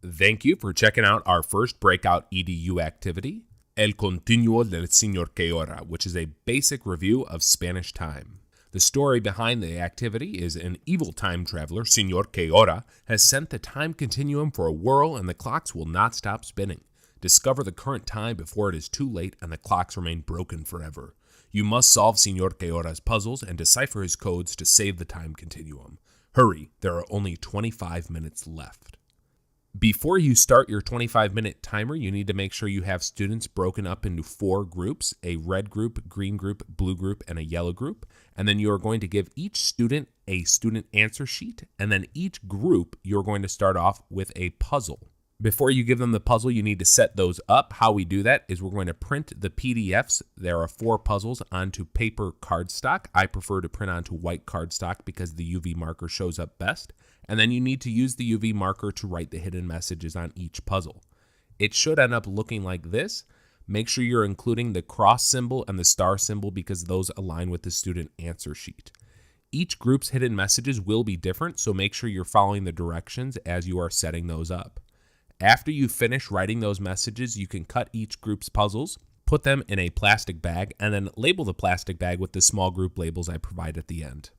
Thank you for checking out our first Breakout EDU activity, El Continuo del Señor Que Ora, which is a basic review of Spanish time. The story behind the activity is an evil time traveler, Señor Que Ora, has sent the time continuum for a whirl and the clocks will not stop spinning. Discover the current time before it is too late and the clocks remain broken forever. You must solve Señor Que Ora's puzzles and decipher his codes to save the time continuum. Hurry, there are only 25 minutes left. Before you start your 25-minute timer, you need to make sure you have students broken up into 4 groups, a red group, green group, blue group, and a yellow group. And then you are going to give each student a student answer sheet, and then each group you're going to start off with a puzzle. Before you give them the puzzle, you need to set those up. How we do that is we're going to print the PDFs. There are 4 puzzles onto paper cardstock. I prefer to print onto white cardstock because the UV marker shows up best. And then you need to use the UV marker to write the hidden messages on each puzzle. It should end up looking like this. Make sure you're including the cross symbol and the star symbol because those align with the student answer sheet. Each group's hidden messages will be different, so make sure you're following the directions as you are setting those up. After you finish writing those messages, you can cut each group's puzzles, put them in a plastic bag, and then label the plastic bag with the small group labels I provide at the end.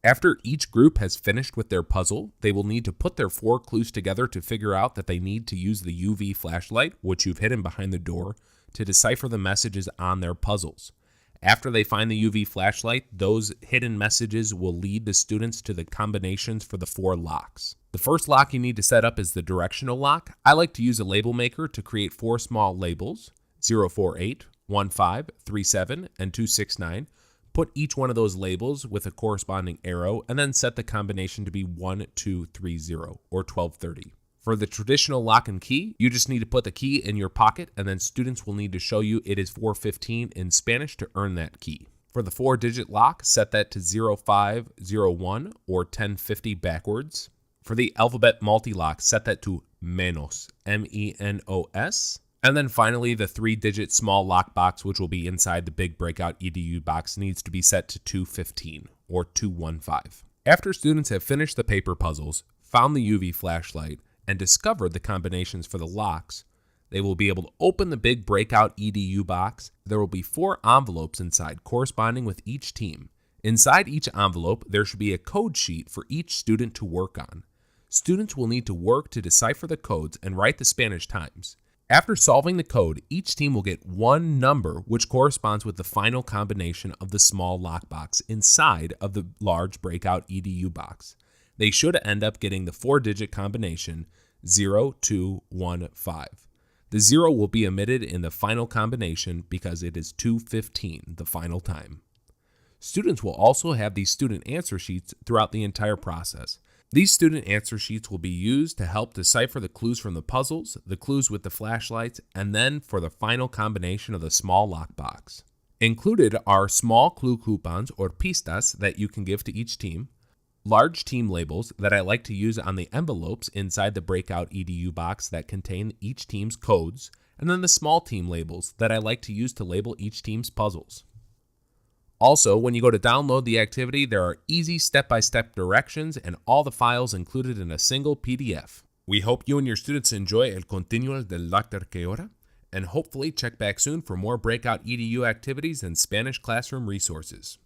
After each group has finished with their puzzle, they will need to put their 4 clues together to figure out that they need to use the UV flashlight, which you've hidden behind the door, to decipher the messages on their puzzles. After they find the UV flashlight, those hidden messages will lead the students to the combinations for the 4 locks. The first lock you need to set up is the directional lock. I like to use a label maker to create 4 small labels, 048, 15, 37, and 269. Put each one of those labels with a corresponding arrow and then set the combination to be 1230 or 1230. For the traditional lock and key, you just need to put the key in your pocket and then students will need to show you it is 415 in Spanish to earn that key. For the 4-digit lock, set that to 0501 or 1050 backwards. For the alphabet multi-lock, set that to menos, M-E-N-O-S. And then finally, the 3-digit small lockbox, which will be inside the big Breakout EDU box, needs to be set to 215 or 215. After students have finished the paper puzzles, found the UV flashlight, and discovered the combinations for the locks, they will be able to open the big Breakout EDU box. There will be 4 envelopes inside corresponding with each team. Inside each envelope, there should be a code sheet for each student to work on. Students will need to work to decipher the codes and write the Spanish times. After solving the code, each team will get 1 number which corresponds with the final combination of the small lockbox inside of the large Breakout EDU box. They should end up getting the 4-digit combination 0215. The 0 will be omitted in the final combination because it is 215, the final time. Students will also have these student answer sheets throughout the entire process. These student answer sheets will be used to help decipher the clues from the puzzles, the clues with the flashlights, and then for the final combination of the small lockbox. Included are small clue coupons or pistas that you can give to each team, large team labels that I like to use on the envelopes inside the Breakout EDU box that contain each team's codes, and then the small team labels that I like to use to label each team's puzzles. Also, when you go to download the activity, there are easy step-by-step directions and all the files included in a single PDF. We hope you and your students enjoy El Continuo del Dr. Que Ora, and hopefully check back soon for more Breakout EDU activities and Spanish classroom resources.